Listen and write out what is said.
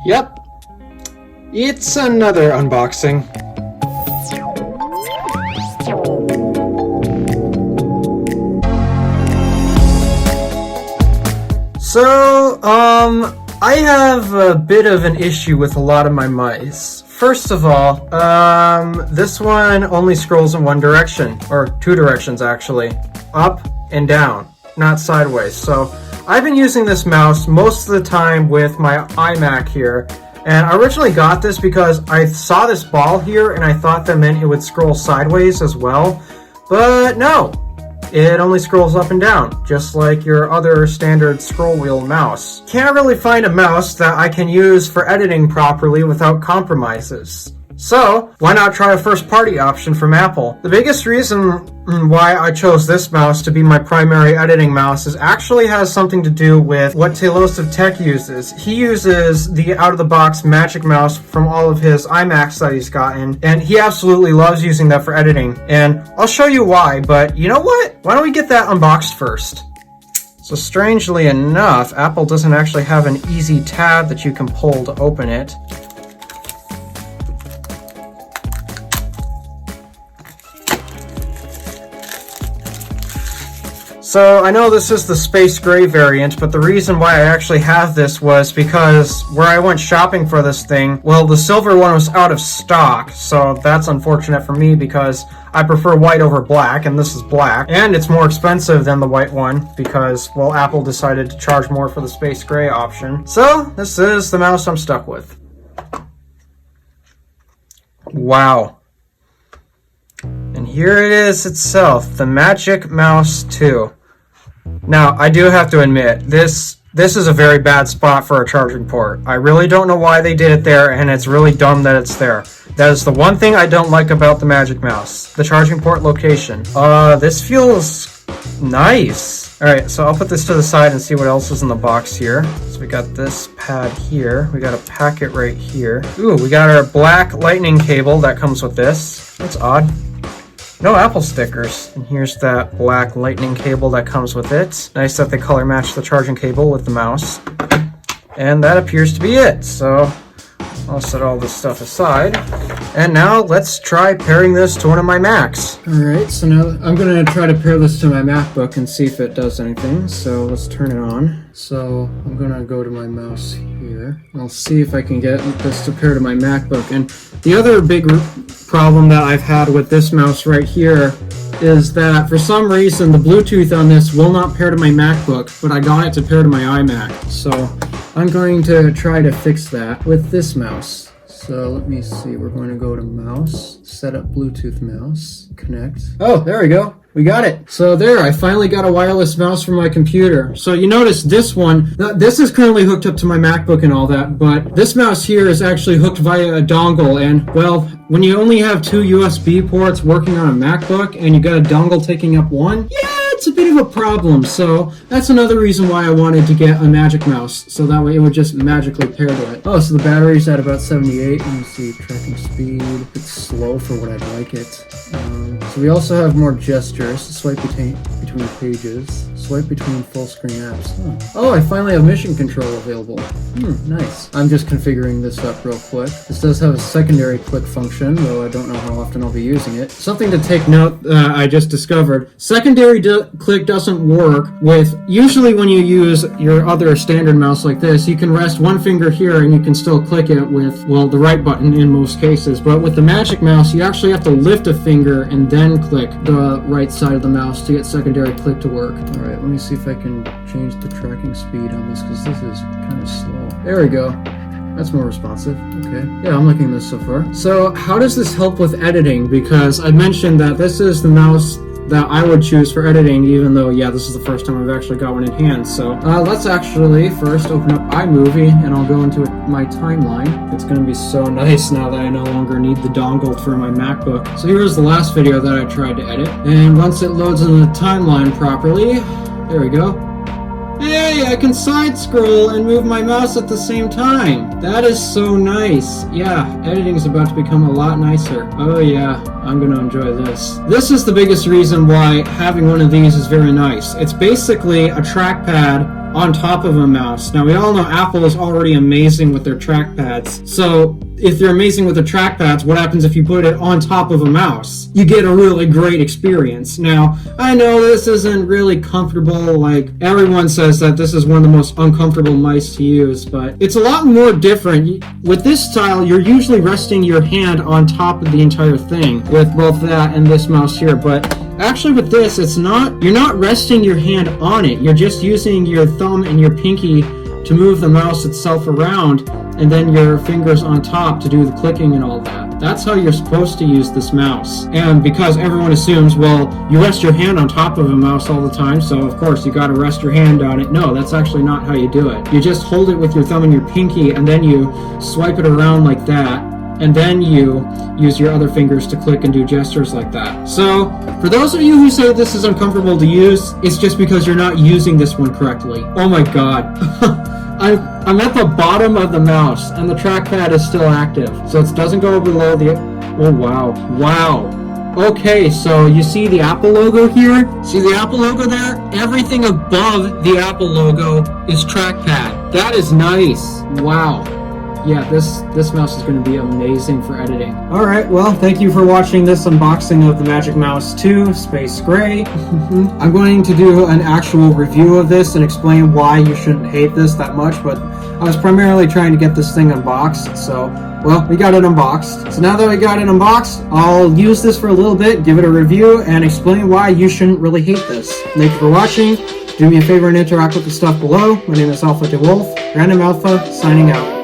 Yep, it's another unboxing. So, I have a bit of an issue with a lot of my mice. First of all, this one only scrolls in one direction, or two directions actually, up and down, not sideways. So I've been using this mouse most of the time with my iMac here, and I originally got this because I saw this ball here and I thought that meant it would scroll sideways as well, but no. It only scrolls up and down, just like your other standard scroll wheel mouse. Can't really find a mouse that I can use for editing properly without compromises. So, why not try a first-party option from Apple? The biggest reason why I chose this mouse to be my primary editing mouse actually has something to do with what Talos of Tech uses. He uses the out-of-the-box Magic Mouse from all of his iMacs that he's gotten, and he absolutely loves using that for editing. And I'll show you why, but you know what? Why don't we get that unboxed first? So strangely enough, Apple doesn't actually have an easy tab that you can pull to open it. So I know this is the space gray variant, but the reason why I actually have this was because where I went shopping for this thing, well, the silver one was out of stock, so that's unfortunate for me because I prefer white over black, and this is black, and it's more expensive than the white one because, well, Apple decided to charge more for the space gray option. So this is the mouse I'm stuck with. Wow. And here it is itself, the Magic Mouse 2. Now, I do have to admit, this is a very bad spot for a charging port. I really don't know why they did it there, and it's really dumb that it's there. That is the one thing I don't like about the Magic Mouse, the charging port location. This feels nice. Alright, so I'll put this to the side and see what else is in the box here. So we got this pad here, we got a packet right here. Ooh, we got our black lightning cable that comes with this. That's odd. No Apple stickers. And here's that black lightning cable that comes with it. Nice that they color match the charging cable with the mouse. And that appears to be it. So I'll set all this stuff aside. And now let's try pairing this to one of my Macs. Alright, so now I'm going to try to pair this to my MacBook and see if it does anything. So let's turn it on. So I'm going to go to my mouse here. I'll see if I can get this to pair to my MacBook. And the other big problem that I've had with this mouse right here is that for some reason the Bluetooth on this will not pair to my MacBook, but I got it to pair to my iMac. So I'm going to try to fix that with this mouse. So let me see, we're going to go to mouse, set up Bluetooth mouse, connect. Oh, there we go. We got it. So there, I finally got a wireless mouse for my computer. So you notice this one, this is currently hooked up to my MacBook and all that, but this mouse here is actually hooked via a dongle, and well, when you only have two USB ports working on a MacBook and you got a dongle taking up one, yeah, it's a bit of a problem. So that's another reason why I wanted to get a Magic Mouse, so that way it would just magically pair to it. Oh, so the battery's at about 78. Let me see, tracking speed. It's slow for what I'd like it. So we also have more gestures. Swipe between pages. Swipe between full screen apps. Oh, I finally have mission control available. Nice. I'm just configuring this up real quick. This does have a secondary click function, though I don't know how often I'll be using it. Something to take note I just discovered. Secondary click doesn't work with, usually when you use your other standard mouse like this, you can rest one finger here and you can still click it with, well, the right button in most cases. But with the Magic Mouse, you actually have to lift a finger and then click the right side of the mouse to get secondary click to work. Alright, let me see if I can change the tracking speed on this because this is kind of slow. There we go. That's more responsive. Okay. Yeah, I'm liking this so far. So how does this help with editing? Because I mentioned that this is the mouse that I would choose for editing, even though, yeah, this is the first time I've actually got one in hand. So let's actually first open up iMovie, and I'll go into my timeline. It's going to be so nice now that I no longer need the dongle for my MacBook. So here's the last video that I tried to edit, and once it loads in the timeline properly, there we go. Hey, I can side scroll and move my mouse at the same time. That is so nice. Yeah, editing is about to become a lot nicer. Oh yeah, I'm gonna enjoy this. This is the biggest reason why having one of these is very nice. It's basically a trackpad on top of a mouse. Now we all know Apple is already amazing with their trackpads. So if they're amazing with their trackpads, what happens if you put it on top of a mouse? You get a really great experience. Now, I know this isn't really comfortable, like everyone says that this is one of the most uncomfortable mice to use, but it's a lot more different. With this style, you're usually resting your hand on top of the entire thing with both that and this mouse here, but actually with this, you're not resting your hand on it. You're just using your thumb and your pinky to move the mouse itself around, and then your fingers on top to do the clicking and all that. That's how you're supposed to use this mouse. And because everyone assumes, well, you rest your hand on top of a mouse all the time, so of course you gotta rest your hand on it. No, that's actually not how you do it. You just hold it with your thumb and your pinky, and then you swipe it around like that, and then you use your other fingers to click and do gestures like that. So, for those of you who say this is uncomfortable to use, it's just because you're not using this one correctly. Oh my god. I'm at the bottom of the mouse, and the trackpad is still active. So it doesn't go below the... Oh wow. Wow. Okay, so you see the Apple logo here? See the Apple logo there? Everything above the Apple logo is trackpad. That is nice. Wow. Yeah, this mouse is going to be amazing for editing. Alright, well, thank you for watching this unboxing of the Magic Mouse 2 Space Gray. I'm going to do an actual review of this and explain why you shouldn't hate this that much, but I was primarily trying to get this thing unboxed, so, well, we got it unboxed. So now that we got it unboxed, I'll use this for a little bit, give it a review, and explain why you shouldn't really hate this. Thank you for watching. Do me a favor and interact with the stuff below. My name is DeWolf, Random Alpha, signing out.